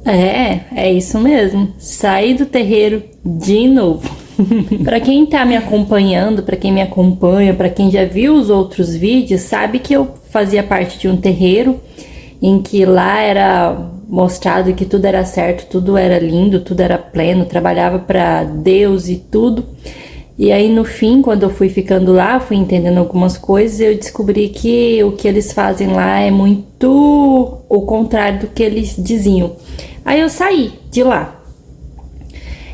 É isso mesmo. Saí do terreiro de novo. Para quem tá me acompanhando, para quem me acompanha, para quem já viu os outros vídeos, sabe que eu fazia parte de um terreiro em que lá era mostrado que tudo era certo, tudo era lindo, tudo era pleno, trabalhava para Deus e tudo. E aí no fim, quando eu fui ficando lá, fui entendendo algumas coisas, eu descobri que o que eles fazem lá é muito o contrário do que eles diziam. Aí eu saí de lá.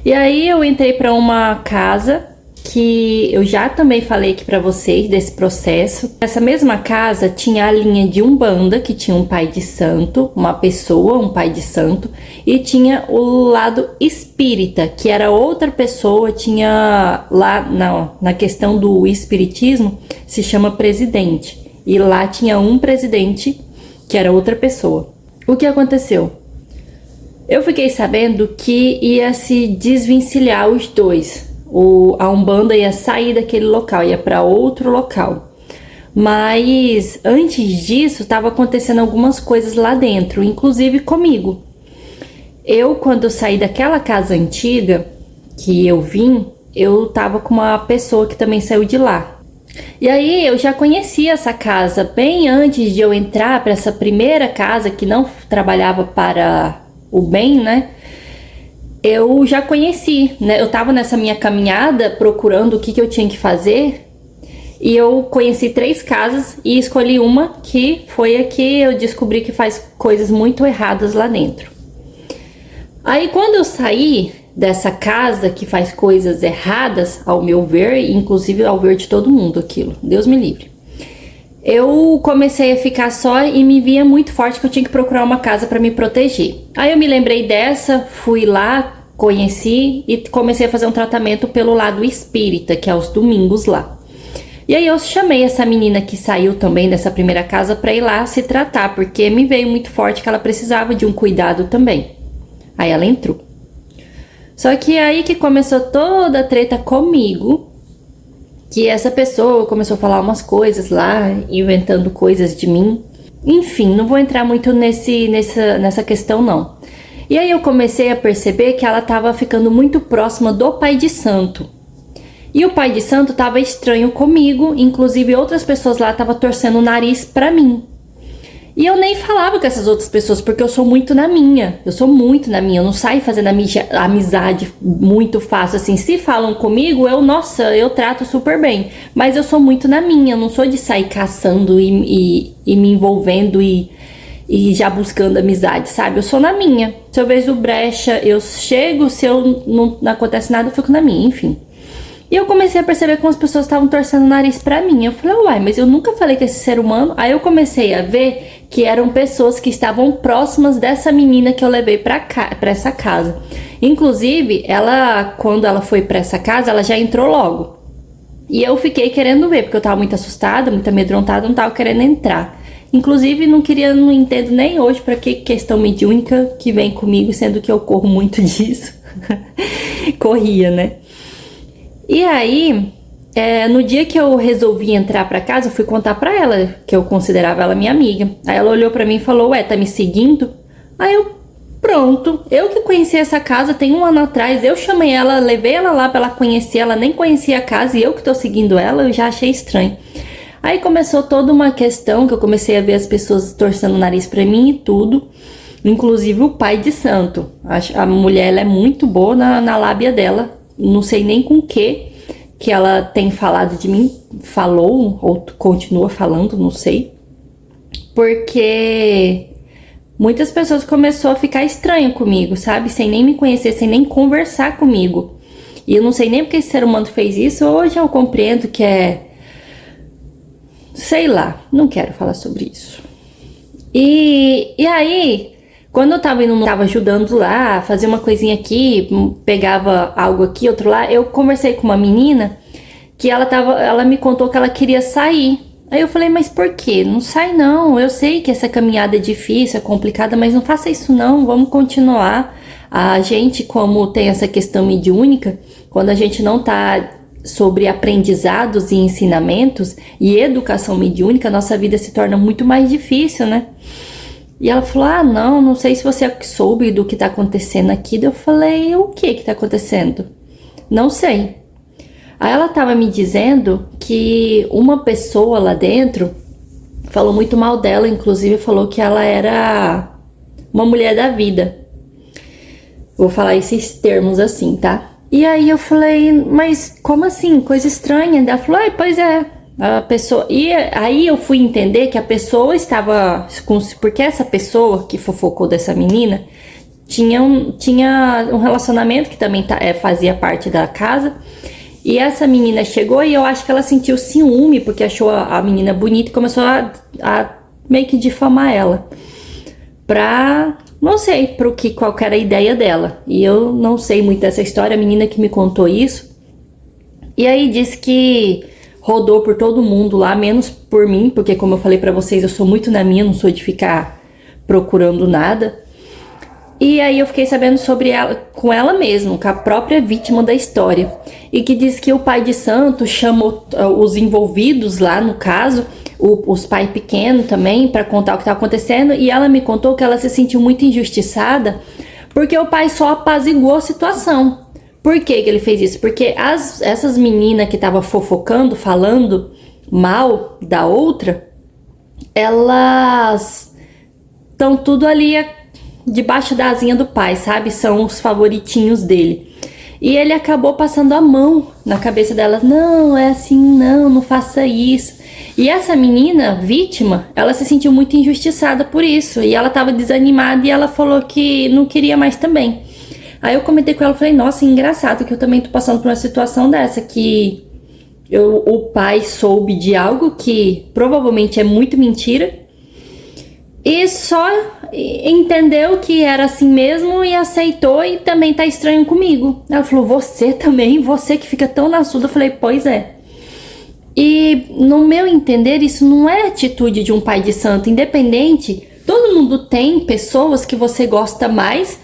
E aí eu entrei para uma casa que eu já também falei aqui para vocês desse processo. Essa mesma casa tinha a linha de Umbanda, que tinha um pai de santo, uma pessoa, um pai de santo, e tinha o lado espírita, que era outra pessoa, tinha lá na questão do espiritismo, se chama presidente. E lá tinha um presidente, que era outra pessoa. O que aconteceu? Eu fiquei sabendo que ia se desvencilhar os dois. A Umbanda ia sair daquele local, ia para outro local. Mas antes disso, estava acontecendo algumas coisas lá dentro, inclusive comigo. Quando eu saí daquela casa antiga que eu vim, eu tava com uma pessoa que também saiu de lá. E aí eu já conhecia essa casa bem antes de eu entrar para essa primeira casa que não trabalhava para o bem, né? Eu já conheci, né? Eu tava nessa minha caminhada procurando o que eu tinha que fazer e eu conheci 3 casas e escolhi uma que foi a que eu descobri que faz coisas muito erradas lá dentro. Aí quando eu saí dessa casa que faz coisas erradas, ao meu ver, inclusive ao ver de todo mundo aquilo, Deus me livre, eu comecei a ficar só e me via muito forte que eu tinha que procurar uma casa para me proteger. Aí eu me lembrei dessa, fui lá, conheci e comecei a fazer um tratamento pelo lado espírita, que é aos domingos lá. E aí eu chamei essa menina que saiu também dessa primeira casa para ir lá se tratar, porque me veio muito forte que ela precisava de um cuidado também. Aí ela entrou. Só que aí que começou toda a treta comigo, que essa pessoa começou a falar umas coisas lá, inventando coisas de mim. Enfim, não vou entrar muito nessa questão não. E aí eu comecei a perceber que ela estava ficando muito próxima do pai de santo. E o pai de santo estava estranho comigo, inclusive outras pessoas lá estavam torcendo o nariz pra mim. E eu nem falava com essas outras pessoas, porque eu sou muito na minha. Eu não saio fazendo amizade muito fácil, assim. Se falam comigo, eu trato super bem. Mas eu sou muito na minha, eu não sou de sair caçando e me envolvendo e já buscando amizade, sabe? Eu sou na minha. Se eu vejo brecha, eu chego, se não acontece nada, eu fico na minha, enfim. E eu comecei a perceber como as pessoas estavam torcendo o nariz pra mim. Eu falei, uai, mas eu nunca falei com esse ser humano. Aí eu comecei a ver que eram pessoas que estavam próximas dessa menina que eu levei pra essa casa. Inclusive, quando ela foi pra essa casa, ela já entrou logo. E eu fiquei querendo ver, porque eu tava muito assustada, muito amedrontada, não tava querendo entrar. Inclusive, não entendo nem hoje pra que questão mediúnica que vem comigo, sendo que eu corro muito disso. Corria, né? E aí, no dia que eu resolvi entrar pra casa, eu fui contar pra ela, que eu considerava ela minha amiga. Aí ela olhou pra mim e falou, ué, tá me seguindo? Aí pronto, eu que conheci essa casa tem 1 ano atrás, eu chamei ela, levei ela lá pra ela conhecer, ela nem conhecia a casa e eu que tô seguindo ela, eu já achei estranho. Aí começou toda uma questão que eu comecei a ver as pessoas torcendo o nariz pra mim e tudo, inclusive o pai de santo. A mulher, ela é muito boa na lábia dela. Não sei nem com o que ela tem falado de mim, falou ou continua falando, não sei. Porque muitas pessoas começaram a ficar estranho comigo, sabe? Sem nem me conhecer, sem nem conversar comigo. E eu não sei nem porque esse ser humano fez isso. Hoje eu compreendo que sei lá, não quero falar sobre isso. E aí, quando eu tava ajudando lá, fazia uma coisinha aqui, pegava algo aqui, outro lá, eu conversei com uma menina que ela me contou que ela queria sair. Aí eu falei, mas por quê? Não sai não, eu sei que essa caminhada é difícil, é complicada, mas não faça isso não, vamos continuar. A gente, como tem essa questão mediúnica, quando a gente não tá sobre aprendizados e ensinamentos e educação mediúnica, nossa vida se torna muito mais difícil, né? E ela falou, não sei se você soube do que tá acontecendo aqui. Eu falei, o que tá acontecendo? Não sei. Aí ela tava me dizendo que uma pessoa lá dentro falou muito mal dela, inclusive falou que ela era uma mulher da vida. Vou falar esses termos assim, tá? E aí eu falei, mas como assim? Coisa estranha. Ela falou, pois é. A pessoa... E aí eu fui entender que a pessoa estava... Porque essa pessoa que fofocou dessa menina tinha um relacionamento que também fazia parte da casa. E essa menina chegou e eu acho que ela sentiu ciúme, porque achou a menina bonita e começou a meio que difamar ela. Não sei qual era a ideia dela. E eu não sei muito dessa história, a menina que me contou isso. E aí disse que rodou por todo mundo lá, menos por mim, porque como eu falei pra vocês, eu sou muito na minha, não sou de ficar procurando nada. E aí eu fiquei sabendo sobre ela, com ela mesma, com a própria vítima da história. E que diz que o pai de santo chamou os envolvidos lá no caso, os pais pequenos também, pra contar o que estava acontecendo. E ela me contou que ela se sentiu muito injustiçada, porque o pai só apaziguou a situação. Por que ele fez isso? Porque essas meninas que estavam fofocando, falando mal da outra, elas estão tudo ali debaixo da asinha do pai, sabe? São os favoritinhos dele. E ele acabou passando a mão na cabeça dela. Não, é assim, não faça isso. E essa menina, vítima, ela se sentiu muito injustiçada por isso. E ela tava desanimada e ela falou que não queria mais também. Aí eu comentei com ela, falei, nossa, engraçado que eu também tô passando por uma situação dessa, que o pai soube de algo que provavelmente é muito mentira, e só entendeu que era assim mesmo e aceitou e também tá estranho comigo. Ela falou, você também? Você que fica tão na sua? Eu falei, pois é. E no meu entender, isso não é atitude de um pai de santo, independente. Todo mundo tem pessoas que você gosta mais,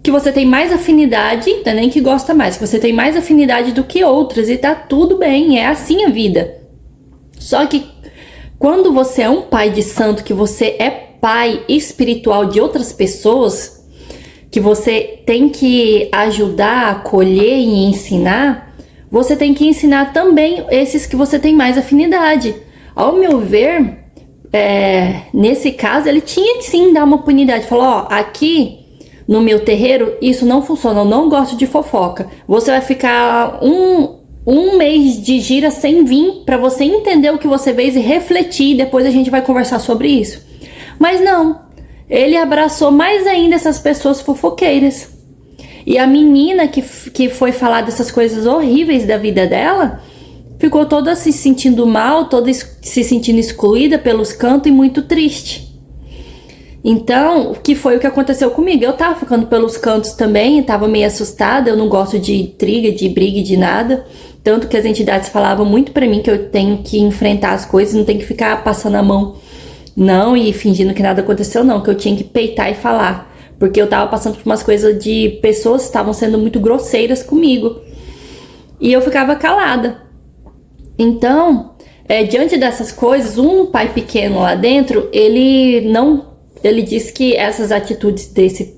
que você tem mais afinidade, não é nem que gosta mais, que você tem mais afinidade do que outras, e tá tudo bem, é assim a vida. Só que quando você é um pai de santo, que você é pai espiritual de outras pessoas, que você tem que ajudar, acolher e ensinar, você tem que ensinar também esses que você tem mais afinidade. Ao meu ver, nesse caso, ele tinha que sim dar uma oportunidade. Falou, aqui no meu terreiro, isso não funciona, eu não gosto de fofoca. Você vai ficar um mês de gira sem vir pra você entender o que você fez e refletir, depois a gente vai conversar sobre isso. Mas não, ele abraçou mais ainda essas pessoas fofoqueiras. E a menina que foi falar dessas coisas horríveis da vida dela, ficou toda se sentindo mal, toda se sentindo excluída pelos cantos e muito triste. Então, que foi o que aconteceu comigo. Eu tava ficando pelos cantos também, tava meio assustada, eu não gosto de intriga, de briga, de nada. Tanto que as entidades falavam muito pra mim que eu tenho que enfrentar as coisas, não tenho que ficar passando a mão, não, e fingindo que nada aconteceu, não. Que eu tinha que peitar e falar. Porque eu tava passando por umas coisas de pessoas que estavam sendo muito grosseiras comigo. E eu ficava calada. Então, diante dessas coisas, um pai pequeno lá dentro, ele disse que essas atitudes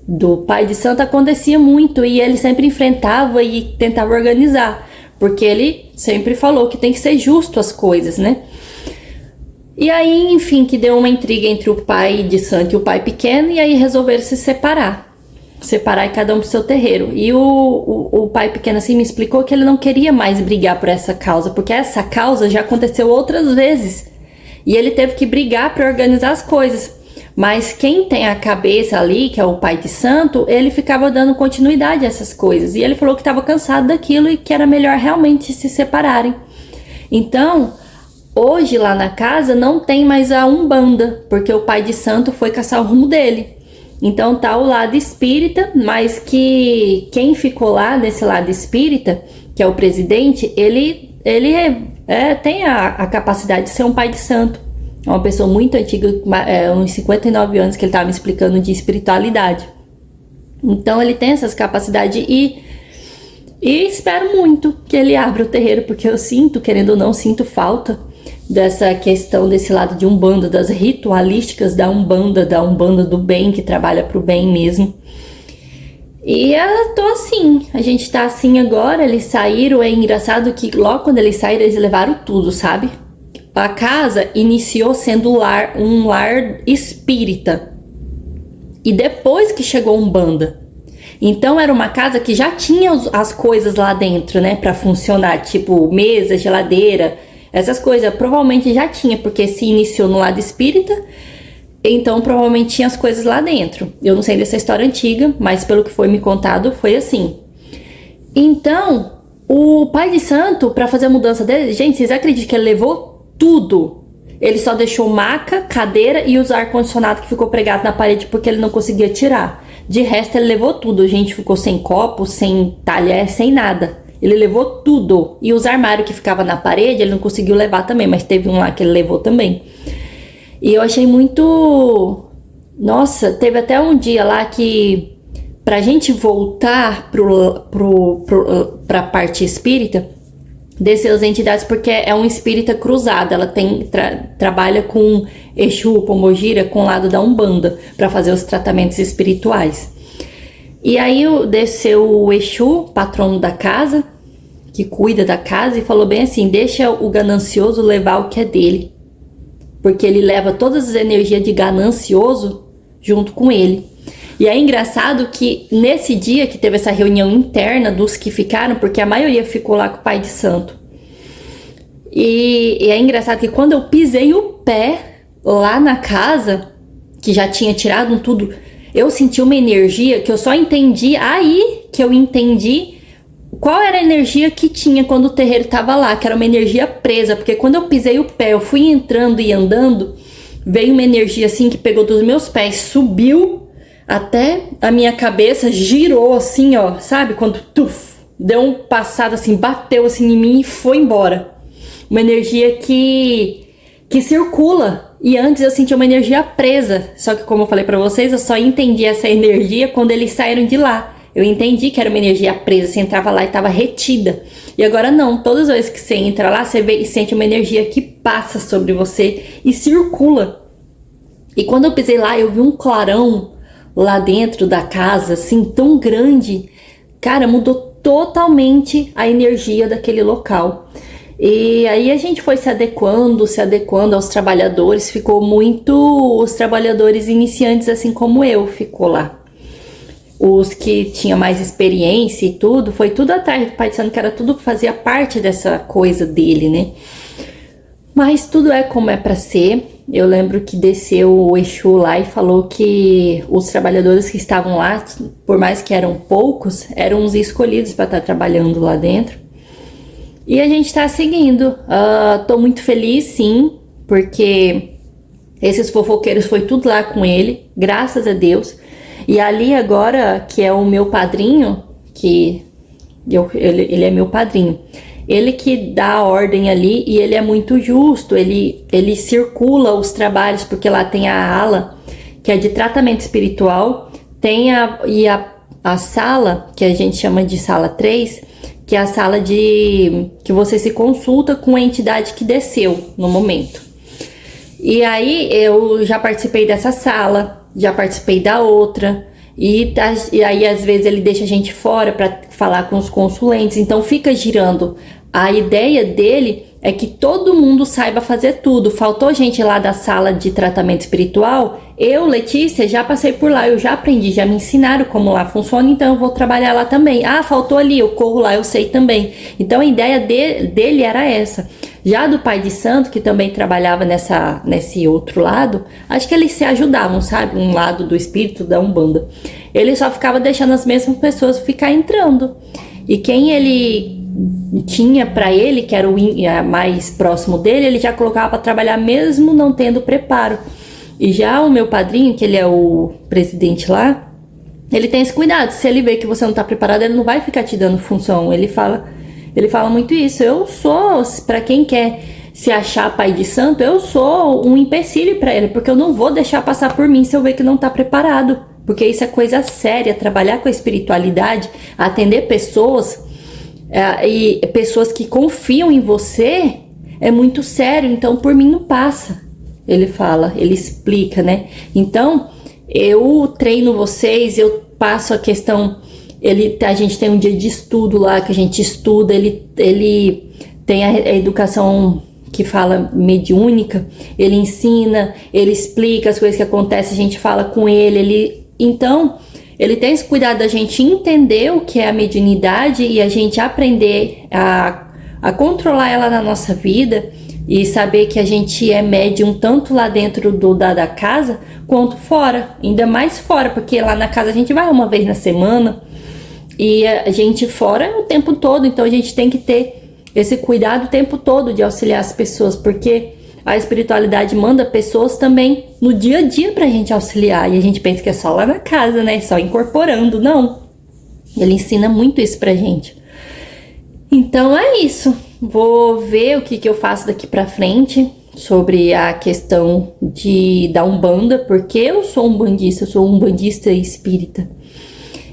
do pai de santo acontecia muito e ele sempre enfrentava e tentava organizar, porque ele sempre falou que tem que ser justo as coisas, né? E aí, enfim, que deu uma intriga entre o pai de santo e o pai pequeno, e aí resolveram se separar e cada um pro seu terreiro. E o pai pequeno assim me explicou que ele não queria mais brigar por essa causa, porque essa causa já aconteceu outras vezes e ele teve que brigar para organizar as coisas. Mas quem tem a cabeça ali, que é o pai de santo, ele ficava dando continuidade a essas coisas. E ele falou que estava cansado daquilo e que era melhor realmente se separarem. Então, hoje lá na casa não tem mais a Umbanda, porque o pai de santo foi caçar o rumo dele. Então tá o lado espírita, mas que quem ficou lá nesse lado espírita, que é o presidente, ele tem a capacidade de ser um pai de santo. É uma pessoa muito antiga, uns 59 anos que ele estava me explicando de espiritualidade. Então ele tem essas capacidades e espero muito que ele abra o terreiro, porque eu sinto, querendo ou não, sinto falta dessa questão desse lado de Umbanda, das ritualísticas da Umbanda do bem, que trabalha pro bem mesmo. E eu tô assim, a gente tá assim agora, eles saíram, é engraçado que logo quando eles saíram, eles levaram tudo, sabe? A casa iniciou sendo um lar espírita, e depois que chegou a Umbanda. Então era uma casa que já tinha as coisas lá dentro, né, pra funcionar, tipo mesa, geladeira, essas coisas, provavelmente já tinha, porque se iniciou no lado espírita, então provavelmente tinha as coisas lá dentro. Eu não sei dessa história antiga, mas pelo que foi me contado, foi assim. Então, o pai de santo, pra fazer a mudança dele, gente, vocês acreditam que ele levou tudo? Ele só deixou maca, cadeira e os ar-condicionado que ficou pregado na parede porque ele não conseguia tirar. De resto, ele levou tudo. A gente ficou sem copo, sem talher, sem nada. Ele levou tudo. E os armários que ficavam na parede, ele não conseguiu levar também, mas teve um lá que ele levou também. E eu achei muito... Nossa, teve até um dia lá que, pra gente voltar pra parte espírita, descer as entidades, porque é um espírita cruzado, ela trabalha com Exu, Pombogira, com o lado da Umbanda, para fazer os tratamentos espirituais. E aí desceu o Exu, patrono da casa, que cuida da casa, e falou bem assim: deixa o ganancioso levar o que é dele, porque ele leva todas as energias de ganancioso junto com ele. E é engraçado que nesse dia que teve essa reunião interna dos que ficaram, porque a maioria ficou lá com o pai de santo, e é engraçado que quando eu pisei o pé lá na casa, que já tinha tirado tudo, eu senti uma energia que eu só entendi aí, que eu entendi qual era a energia que tinha quando o terreiro estava lá, que era uma energia presa, porque quando eu pisei o pé, eu fui entrando e andando, veio uma energia assim que pegou dos meus pés, subiu até a minha cabeça, girou assim, ó, sabe? Quando deu um passado assim, bateu assim em mim e foi embora. Uma energia que circula. E antes eu sentia uma energia presa. Só que, como eu falei pra vocês, eu só entendi essa energia quando eles saíram de lá. Eu entendi que era uma energia presa, você entrava lá e tava retida. E agora não, todas as vezes que você entra lá, você vê e sente uma energia que passa sobre você e circula. E quando eu pisei lá, eu vi um clarão lá dentro da casa, assim, tão grande. Cara, mudou totalmente a energia daquele local. E aí a gente foi se adequando aos trabalhadores. Ficou muito os trabalhadores iniciantes, assim como eu, ficou lá. Os que tinham mais experiência e tudo, foi tudo atrás do pai de santo, que era tudo que fazia parte dessa coisa dele, né? Mas tudo é como é pra ser. Eu lembro que desceu o Exu lá e falou que os trabalhadores que estavam lá, por mais que eram poucos, eram os escolhidos para estar trabalhando lá dentro. E a gente tá seguindo. Tô muito feliz, sim, porque esses fofoqueiros foi tudo lá com ele, graças a Deus. E ali agora, que é o meu padrinho, ele é meu padrinho, ele que dá a ordem ali, e ele é muito justo, ele circula os trabalhos, porque lá tem a ala, que é de tratamento espiritual, tem a sala, que a gente chama de sala 3, que é a sala que você se consulta com a entidade que desceu no momento. E aí eu já participei dessa sala, já participei da outra, e aí às vezes ele deixa a gente fora para falar com os consulentes, então fica girando. A ideia dele é que todo mundo saiba fazer tudo. Faltou gente lá da sala de tratamento espiritual, eu, Letícia, já passei por lá, eu já aprendi, já me ensinaram como lá funciona, então eu vou trabalhar lá também. Ah, faltou ali, eu corro lá, eu sei também. Então a ideia dele era essa. Já do pai de santo, que também trabalhava nesse outro lado, acho que eles se ajudavam, sabe? Um lado do espírito da Umbanda. Ele só ficava deixando as mesmas pessoas ficar entrando. E quem ele tinha para ele, que era o mais próximo dele, ele já colocava para trabalhar mesmo não tendo preparo. E já o meu padrinho, que ele é o presidente lá, ele tem esse cuidado. Se ele vê que você não tá preparado, ele não vai ficar te dando função. Ele fala muito isso. Eu sou, para quem quer se achar pai de santo, eu sou um empecilho para ele, porque eu não vou deixar passar por mim se eu ver que não tá preparado. Porque isso é coisa séria, trabalhar com a espiritualidade, atender pessoas e pessoas que confiam em você, é muito sério, então por mim não passa. Ele fala, ele explica, né? Então, eu treino vocês, eu passo a questão, a gente tem um dia de estudo lá, que a gente estuda, ele tem a educação que fala mediúnica, ele ensina, ele explica as coisas que acontecem, a gente fala com ele, então, ele tem esse cuidado da gente entender o que é a mediunidade e a gente aprender a controlar ela na nossa vida e saber que a gente é médium tanto lá dentro da casa quanto fora, ainda mais fora, porque lá na casa a gente vai uma vez na semana e a gente fora é o tempo todo, então a gente tem que ter esse cuidado o tempo todo de auxiliar as pessoas, porque a espiritualidade manda pessoas também no dia a dia pra gente auxiliar, e a gente pensa que é só lá na casa, né, só incorporando, não, ele ensina muito isso pra gente. Então é isso, vou ver o que eu faço daqui pra frente sobre a questão da Umbanda, porque eu sou umbandista, eu sou umbandista espírita.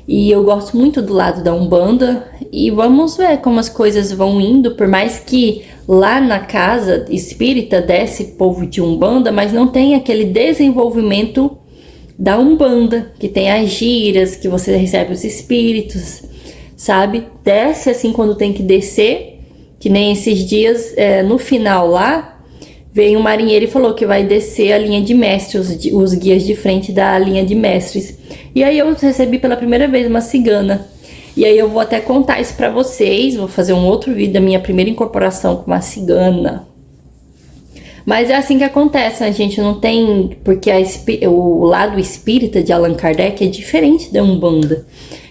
E eu gosto muito do lado da Umbanda e vamos ver como as coisas vão indo, por mais que lá na casa espírita desce povo de Umbanda, mas não tem aquele desenvolvimento da Umbanda, que tem as gírias, que você recebe os espíritos, sabe? Desce assim quando tem que descer, que nem esses dias, no final lá, veio um marinheiro e falou que vai descer a linha de mestres, os guias de frente da linha de mestres. E aí eu recebi pela primeira vez uma cigana. E aí eu vou até contar isso pra vocês, vou fazer um outro vídeo da minha primeira incorporação com uma cigana. Mas é assim que acontece, a gente não tem... Porque o lado espírita de Allan Kardec é diferente da Umbanda.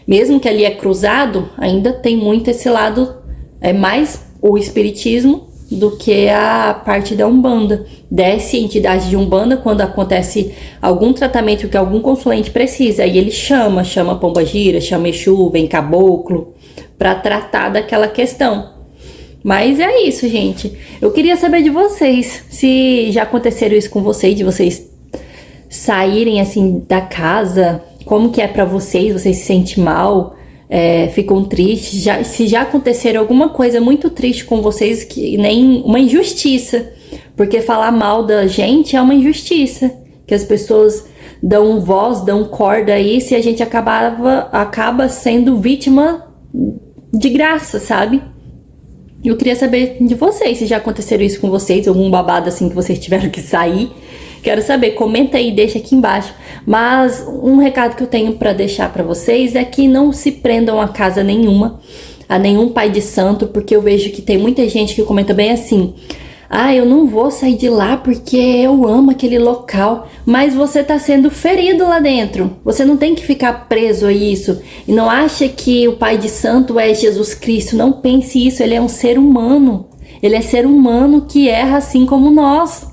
Mesmo que ali é cruzado, ainda tem muito esse lado, é mais o espiritismo do que a parte da Umbanda. Desce a entidade de Umbanda quando acontece algum tratamento que algum consulente precisa, aí ele chama pombagira, chama Exu, vem caboclo, para tratar daquela questão. Mas é isso, gente. Eu queria saber de vocês, se já aconteceram isso com vocês, de vocês saírem assim da casa, como que é para vocês se sentem mal, ficam tristes, se já aconteceram alguma coisa muito triste com vocês, que nem uma injustiça, porque falar mal da gente é uma injustiça, que as pessoas dão voz, dão corda a isso e a gente acaba sendo vítima de graça, sabe? Eu queria saber de vocês, se já aconteceram isso com vocês, algum babado assim que vocês tiveram que sair. Quero saber, comenta aí, deixa aqui embaixo. Mas um recado que eu tenho para deixar para vocês é que não se prendam a casa nenhuma, a nenhum pai de santo, porque eu vejo que tem muita gente que comenta bem assim: ah, eu não vou sair de lá porque eu amo aquele local. Mas você tá sendo ferido lá dentro. Você não tem que ficar preso a isso. E não acha que o pai de santo é Jesus Cristo. Não pense isso, ele é um ser humano. Ele é ser humano que erra assim como nós.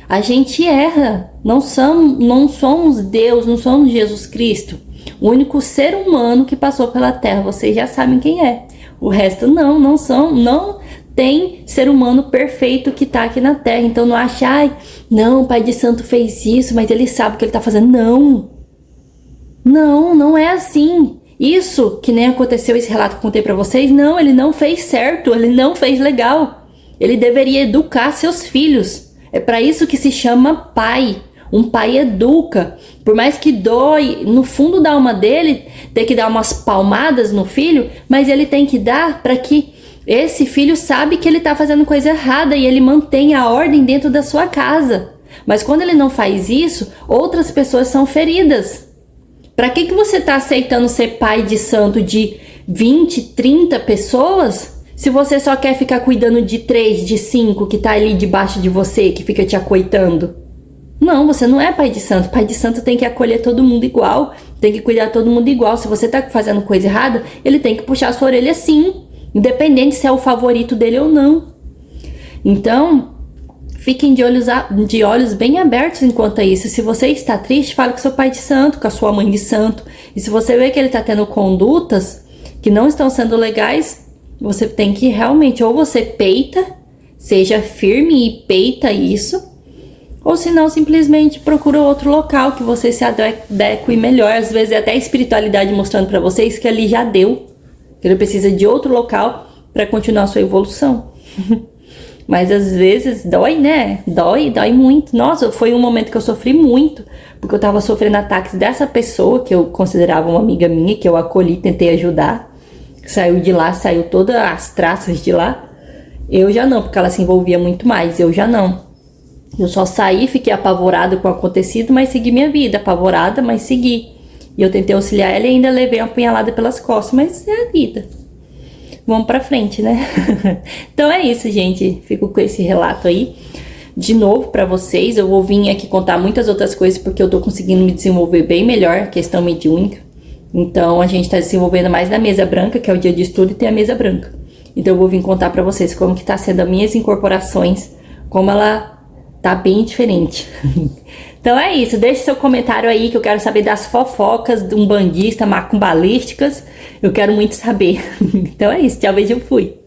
A gente erra, não somos Deus, não somos Jesus Cristo. O único ser humano que passou pela Terra, vocês já sabem quem é. O resto não tem ser humano perfeito que tá aqui na Terra. Então não acha, não, o pai de santo fez isso, mas ele sabe o que ele tá fazendo. Não é assim. Isso que nem aconteceu, esse relato que eu contei pra vocês, não, ele não fez certo, ele não fez legal. Ele deveria educar seus filhos. É para isso que se chama pai. Um pai educa. Por mais que dói, no fundo da alma dele, tem que dar umas palmadas no filho, mas ele tem que dar para que esse filho sabe que ele tá fazendo coisa errada e ele mantém a ordem dentro da sua casa. Mas quando ele não faz isso, outras pessoas são feridas. Para que você tá aceitando ser pai de santo de 20, 30 pessoas? Se você só quer ficar cuidando de 3, de 5 que tá ali debaixo de você, que fica te acoitando. Não, você não é pai de santo. Pai de santo tem que acolher todo mundo igual, tem que cuidar todo mundo igual. Se você tá fazendo coisa errada, ele tem que puxar a sua orelha sim, independente se é o favorito dele ou não. Então, fiquem de olhos bem abertos enquanto a isso. Se você está triste, fale com seu pai de santo, com a sua mãe de santo. E se você vê que ele tá tendo condutas que não estão sendo legais, você tem que realmente, ou você peita, seja firme e peita isso, ou se não, simplesmente procura outro local que você se adeque melhor. Às vezes é até a espiritualidade mostrando pra vocês que ali já deu, que ele precisa de outro local para continuar a sua evolução. Mas às vezes dói, né? Dói muito. Nossa, foi um momento que eu sofri muito, porque eu tava sofrendo ataques dessa pessoa que eu considerava uma amiga minha, que eu acolhi, tentei ajudar. Saiu de lá, saiu todas as traças de lá. Eu já não, porque ela se envolvia muito mais, eu já não. Eu só saí, fiquei apavorada com o acontecido, mas segui minha vida, apavorada, mas segui. E eu tentei auxiliar ela e ainda levei uma apunhalada pelas costas, mas é a vida. Vamos pra frente, né? Então é isso, gente. Fico com esse relato aí. De novo pra vocês, eu vou vir aqui contar muitas outras coisas, porque eu tô conseguindo me desenvolver bem melhor, questão mediúnica. Então a gente tá desenvolvendo mais na mesa branca, que é o dia de estudo, e tem a mesa branca. Então eu vou vir contar pra vocês como que tá sendo as minhas incorporações, como ela tá bem diferente. Então é isso, deixe seu comentário aí que eu quero saber das fofocas de umbandista, macumbalísticas. Eu quero muito saber. Então é isso, tchau, beijo, fui.